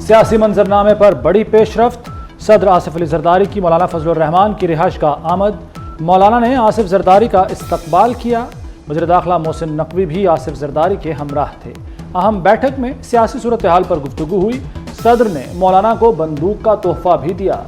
سیاسی منظرنامے پر بڑی پیش رفت، صدر آصف علی زرداری کی مولانا فضل الرحمان کی رہائش گاہ آمد، مولانا نے آصف زرداری کا استقبال کیا۔ وزیر داخلہ محسن نقوی بھی آصف زرداری کے ہمراہ تھے۔ اہم بیٹھک میں سیاسی صورتحال پر گفتگو ہوئی، صدر نے مولانا کو بندوق کا تحفہ بھی دیا۔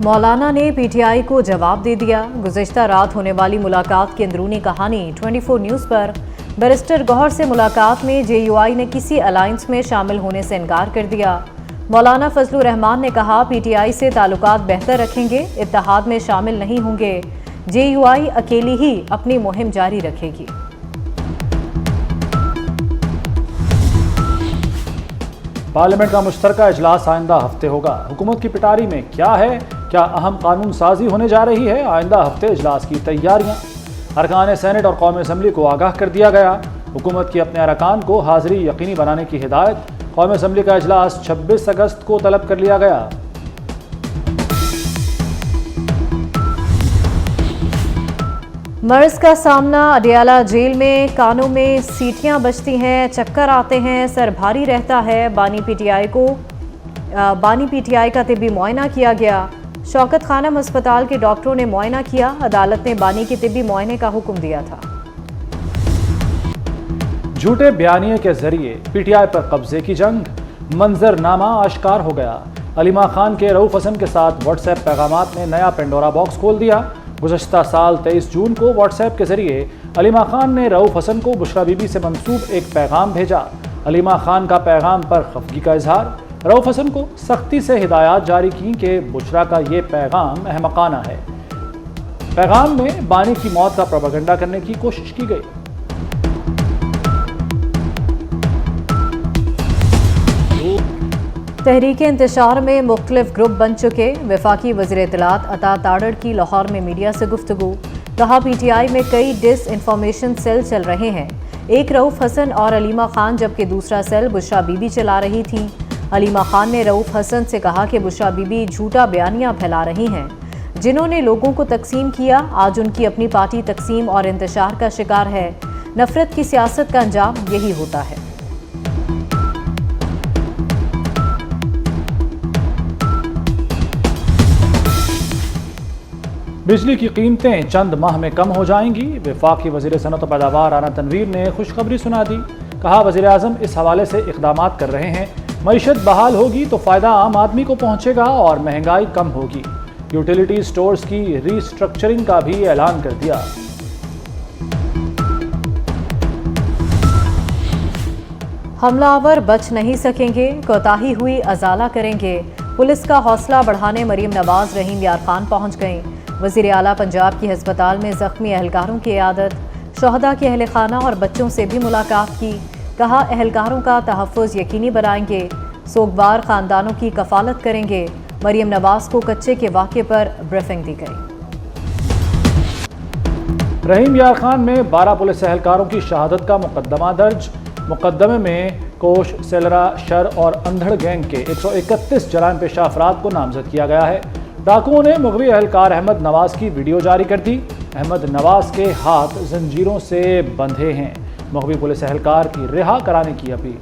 مولانا نے پی ٹی آئی کو جواب دے دیا۔ گزشتہ رات ہونے والی ملاقات کی اندرونی کہانی 24 نیوز پر۔ بیرسٹر گوہر سے ملاقات میں جے یو آئی نے کسی الائنس میں شامل ہونے سے انکار کر دیا۔ مولانا فضل الرحمان نے کہا پی ٹی آئی سے تعلقات بہتر رکھیں گے، اتحاد میں شامل نہیں ہوں گے۔ جے یو آئی اکیلی ہی اپنی مہم جاری رکھے گی۔ پارلیمنٹ کا مشترکہ اجلاس آئندہ ہفتے ہوگا۔ حکومت کی پٹاری میں کیا ہے؟ کیا اہم قانون سازی ہونے جا رہی ہے؟ آئندہ ہفتے اجلاس کی تیاریاں۔ ارکان سینٹ اور قومی اسمبلی کو آگاہ کر دیا گیا۔ حکومت کی اپنے ارکان کو حاضری یقینی بنانے کی ہدایت۔ قومی اسمبلی کا اجلاس 26 اگست کو طلب کر لیا گیا۔ مرض کا سامنا، اڈیالہ جیل میں کانوں میں سیٹیاں بجتی ہیں، چکر آتے ہیں، سر بھاری رہتا ہے۔ بانی پی ٹی آئی کا طبی معائنہ کیا گیا۔ شوکت خانم ہسپتال کے ڈاکٹروں نے معائنہ کیا۔ عدالت نے بانی کے طبی معائنے کا حکم دیا تھا۔ جھوٹے بیانیے کے ذریعے پی ٹی آئی پر قبضے کی جنگ، منظرنامہ آشکار ہو گیا۔ علیمہ خان کے رؤوف حسن کے ساتھ واٹس ایپ پیغامات نے نیا پینڈورا باکس کھول دیا۔ گزشتہ سال 23 جون کو واٹس ایپ کے ذریعے علیمہ خان نے رؤوف حسن کو بشریٰ بی بی سے منسوب ایک پیغام بھیجا۔ علیمہ خان کا پیغام پر خفگی کا اظہار۔ رؤوف حسن کو سختی سے ہدایات جاری کی کہ بشریٰ کا یہ پیغام احمقانہ ہے۔ پیغام میں بانی کی موت کا پروپیگنڈا کرنے کی کوشش کی گئی۔ تحریک انتشار میں مختلف گروپ بن چکے۔ وفاقی وزیر اطلاعات عطا تاڑڑ کی لاہور میں میڈیا سے گفتگو۔ کہا پی ٹی آئی میں کئی ڈس انفارمیشن سیل چل رہے ہیں، ایک رؤوف حسن اور علیمہ خان جبکہ دوسرا سیل بشریٰ بی بی چلا رہی تھی۔ علیمہ خان نے رؤوف حسن سے کہا کہ بشریٰ بی بی جھوٹا بیانیاں پھیلا رہی ہیں۔ جنہوں نے لوگوں کو تقسیم کیا، آج ان کی اپنی پارٹی تقسیم اور انتشار کا شکار ہے۔ نفرت کی سیاست کا انجام یہی ہوتا ہے۔ بجلی کی قیمتیں چند ماہ میں کم ہو جائیں گی۔ وفاقی وزیر صنعت و پیداوار رانا تنویر نے خوشخبری سنا دی۔ کہا وزیر اعظم اس حوالے سے اقدامات کر رہے ہیں۔ معیشت بحال ہوگی تو فائدہ عام آدمی کو پہنچے گا اور مہنگائی کم ہوگی۔ یوٹیلیٹی سٹورز کی ری اسٹرکچرنگ کا بھی اعلان کر دیا۔ حملہ آور بچ نہیں سکیں گے، کوتاہی ہوئی ازالہ کریں گے۔ پولیس کا حوصلہ بڑھانے مریم نواز رحیم یار خان پہنچ گئیں۔ وزیر اعلیٰ پنجاب کی ہسپتال میں زخمی اہلکاروں کی عیادت، شہداء کے اہل خانہ اور بچوں سے بھی ملاقات کی۔ کہا اہلکاروں کا تحفظ یقینی بنائیں گے، سوگوار خاندانوں کی کفالت کریں گے۔ مریم نواز کو کچے کے واقعے پر بریفنگ دی گئی۔ رحیم یار خان میں 12 پولیس اہلکاروں کی شہادت کا مقدمہ درج۔ مقدمے میں کوش، سیلرا، شر اور اندھڑ گینگ کے 131 جرائم پیشہ افراد کو نامزد کیا گیا ہے۔ ڈاکوؤں نے مغوی اہلکار احمد نواز کی ویڈیو جاری کر دی۔ احمد نواز کے ہاتھ زنجیروں سے بندھے ہیں۔ مغوی پولیس اہلکار کی رہا کرانے کی اپیل۔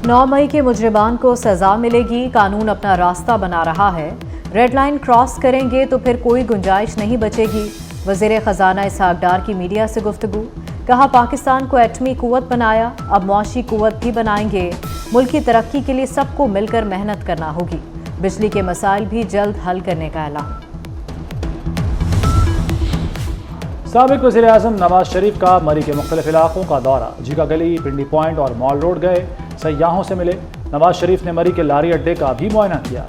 9 مئی کے مجرمان کو سزا ملے گی، قانون اپنا راستہ بنا رہا ہے۔ ریڈ لائن کراس کریں گے تو پھر کوئی گنجائش نہیں بچے گی۔ وزیر خزانہ اسحاق ڈار کی میڈیا سے گفتگو۔ کہا پاکستان کو ایٹمی قوت بنایا، اب معاشی قوت بھی بنائیں گے۔ ملک کی ترقی کے لیے سب کو مل کر محنت کرنا ہوگی۔ بجلی کے مسائل بھی جلد حل کرنے کا اعلان۔ سابق وزیر اعظم نواز شریف کا مری کے مختلف علاقوں کا دورہ۔ جیگا گلی، پنڈی پوائنٹ اور مال روڈ گئے، سیاحوں سے ملے۔ نواز شریف نے مری کے لاری اڈے کا بھی معائنہ کیا۔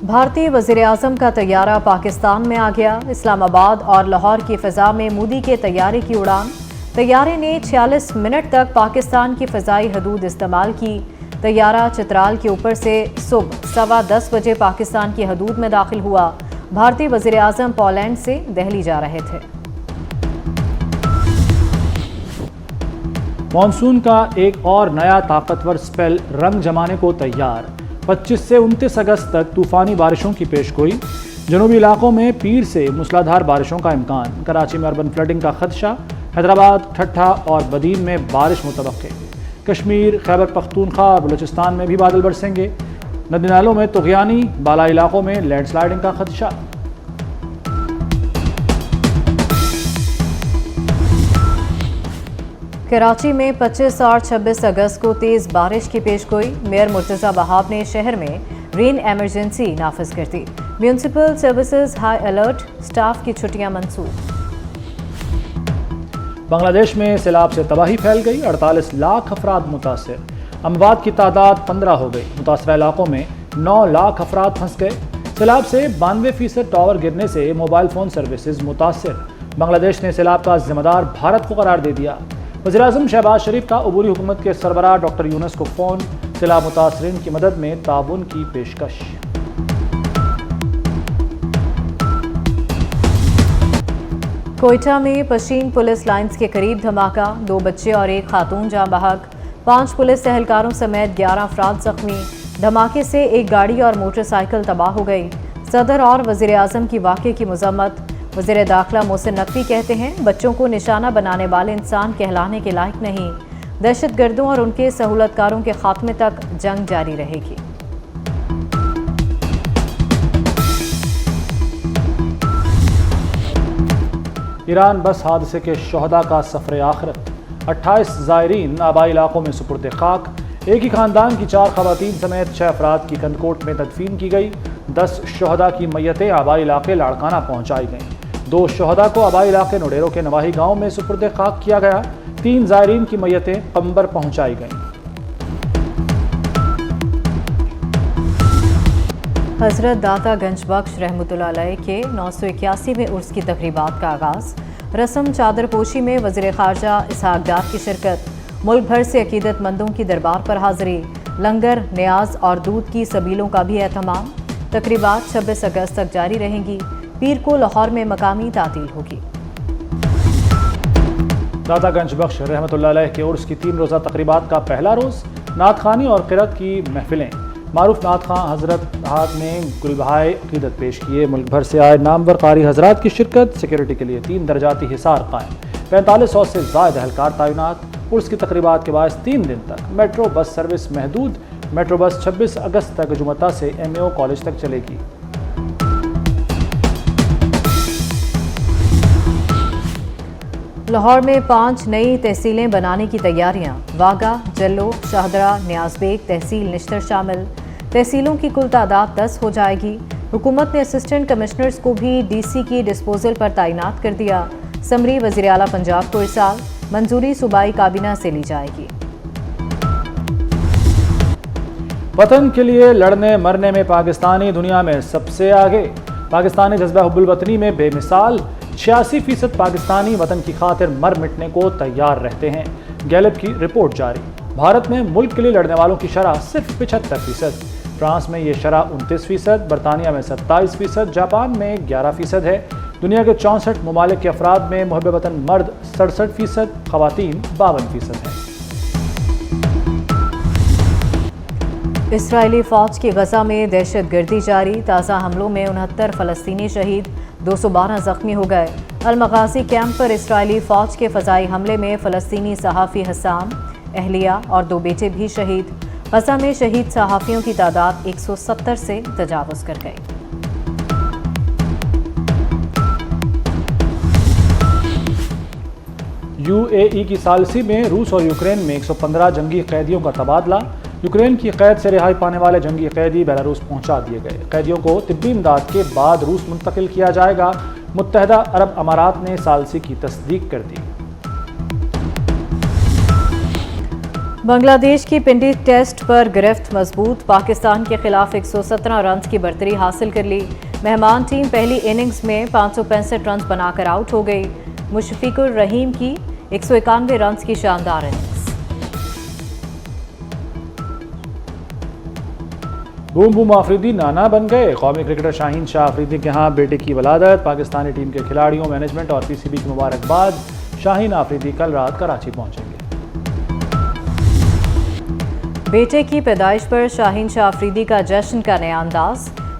بھارتی وزیر اعظم کا طیارہ پاکستان میں آ گیا۔ اسلام آباد اور لاہور کی فضا میں مودی کے طیارے کی اڑان۔ طیارے نے 46 منٹ تک پاکستان کی فضائی حدود استعمال کی۔ طیارہ چترال کے اوپر سے صبح 10:15 بجے پاکستان کی حدود میں داخل ہوا۔ بھارتی وزیر اعظم پولینڈ سے دہلی جا رہے تھے۔ مانسون کا ایک اور نیا طاقتور سپیل رنگ جمانے کو تیار۔ 25 سے 29 اگست تک طوفانی بارشوں کی پیش گوئی۔ جنوبی علاقوں میں پیر سے موسلادھار بارشوں کا امکان، کراچی میں اربن فلڈنگ کا خدشہ، حیدرآباد، ٹھٹھہ اور بدین میں بارش متوقع، کشمیر، خیبر پختونخوا اور بلوچستان میں بھی بادل برسیں گے، ندی نالوں میں طغیانی، بالائی علاقوں میں لینڈ سلائڈنگ کا خدشہ۔ کراچی میں 25 اور 26 اگست کو تیز بارش کی پیشگوئی، میئر مرتضی وہاب نے شہر میں رین ایمرجنسی نافذ کر دی، municipal services high alert, staff کی چھٹیاں منسوخ۔ بنگلہ دیش میں سیلاب سے تباہی پھیل گئی، 48 لاکھ افراد متاثر، اموات کی تعداد 15 ہو گئی، متاثرہ علاقوں میں 9 لاکھ افراد پھنس گئے، سیلاب سے 92% ٹاور گرنے سے موبائل فون سروسز متاثر، بنگلہ دیش نے سیلاب کا ذمہ دار بھارت کو قرار دے دیا، وزیراعظم شہباز شریف کا عبوری حکومت کے سربراہ ڈاکٹر یونس کو فون، سیلاب متاثرین کی مدد میں تعاون کی پیشکش۔ کوئٹہ میں پشین پولیس لائنز کے قریب دھماکہ، 2 بچے اور 1 خاتون جاں بحق، 5 پولیس اہلکاروں سمیت 11 افراد زخمی، دھماکے سے ایک گاڑی اور موٹر سائیکل تباہ ہو گئی، صدر اور وزیر اعظم کی واقعے کی مذمت، وزیر داخلہ محسن نقوی کہتے ہیں بچوں کو نشانہ بنانے والے انسان کہلانے کے لائق نہیں، دہشت گردوں اور ان کے سہولت کاروں کے خاتمے تک جنگ جاری رہے گی۔ ایران بس حادثے کے شہداء کا سفر آخرت، 28 زائرین آبائی علاقوں میں سپرد خاک، ایک ہی خاندان کی 4 خواتین سمیت 6 افراد کی کنکوٹ میں تدفین کی گئی، 10 شہداء کی میتیں آبائی علاقے لاڑکانہ پہنچائی گئیں، 2 شہداء کو آبائی علاقے نوڈیرو کے نواحی گاؤں میں سپرد خاک کیا گیا، 3 زائرین کی میتیں قمبر پہنچائی گئیں۔ حضرت داتا گنج بخش رحمۃ اللہ علیہ کے 981ویں عرس کی تقریبات کا آغاز، رسم چادر پوشی میں وزیر خارجہ اسحاق ڈار کی شرکت، ملک بھر سے عقیدت مندوں کی دربار پر حاضری، لنگر، نیاز اور دودھ کی سبیلوں کا بھی اہتمام، تقریبات 26 اگست تک جاری رہیں گی، پیر کو لاہور میں مقامی تعطیل ہوگی۔ داتا گنج بخش رحمۃ اللہ علیہ کے عرس کی 3 روزہ تقریبات کا پہلا روز، نعت خوانی اور قرأت کی محفلیں، معروف نعت خواں حضرت ہاتھ نے گل بہائے عقیدت پیش کیے، ملک بھر سے آئے نامور قاری حضرات کی شرکت، سیکیورٹی کے لیے 3 درجاتی حصار قائم، 4500 سے زائد اہلکار تعینات، عرس کی تقریبات کے باعث 3 دن تک میٹرو بس سروس محدود، میٹرو بس 26 اگست تک جمعہ سے MAO کالج تک چلے گی۔ لاہور میں 5 نئی تحصیلیں بنانے کی تیاریاں، واگا، جلو، شاہدرہ، نیاز بیگ تحصیل نشتر شامل، تحصیلوں کی کل تعداد 10 ہو جائے گی، حکومت نے اسسٹنٹ کمشنرز کو بھی DC کی ڈسپوزل پر تعینات کر دیا، سمری وزیر اعلیٰ پنجاب کو ارسال، منظوری صوبائی کابینہ سے لی جائے گی۔ وطن کے لیے لڑنے مرنے میں پاکستانی دنیا میں سب سے آگے، پاکستانی جذبہ حب الوطنی میں بے مثال، 86% پاکستانی وطن کی خاطر مر مٹنے کو تیار رہتے ہیں، گیلپ کی رپورٹ جاری، بھارت میں ملک کے لیے لڑنے والوں کی شرح صرف 75%، فرانس میں یہ شرح 29%، برطانیہ میں 27%، جاپان میں 11% ہے، دنیا کے 64 ممالک کے افراد میں محب وطن مرد 67%، خواتین 52% ہیں۔ اسرائیلی فوج کی غزہ میں دہشت گردی جاری، تازہ حملوں میں 69 فلسطینی شہید، 212 زخمی ہو گئے، المغازی کیمپ پر اسرائیلی فوج کے فضائی حملے میں فلسطینی صحافی حسام، اہلیہ اور 2 بیٹے بھی شہید، غزہ میں شہید صحافیوں کی تعداد 170 سے تجاوز کر گئی۔ UAE کی ثالثی میں روس اور یوکرین میں 115 جنگی قیدیوں کا تبادلہ، یوکرین کی قید سے رہائی پانے والے جنگی قیدی بیلاروس پہنچا دیے گئے، قیدیوں کو طبی امداد کے بعد روس منتقل کیا جائے گا، متحدہ عرب امارات نے ثالثی کی تصدیق کر دی۔ بنگلہ دیش کی پنڈی ٹیسٹ پر گرفت مضبوط، پاکستان کے خلاف 117 رنز کی برتری حاصل کر لی، مہمان ٹیم پہلی اننگز میں 565 رنز بنا کر آؤٹ ہو گئی، مشفق الرحیم کی 191 رنز کی شاندار اننگز۔ بوم بوم آفریدی نانا بن گئے، قومی کرکٹر شاہین شاہ آفریدی کے ہاں بیٹے کی ولادت، پاکستانی ٹیم کے کھلاڑیوں، مینجمنٹ اور PCB کی مبارکباد، شاہین آفریدی کل رات کراچی پہنچیں گے۔ بیٹے کی پیدائش پر شاہین شاہ آفریدی کا جشن کا نیا انداز،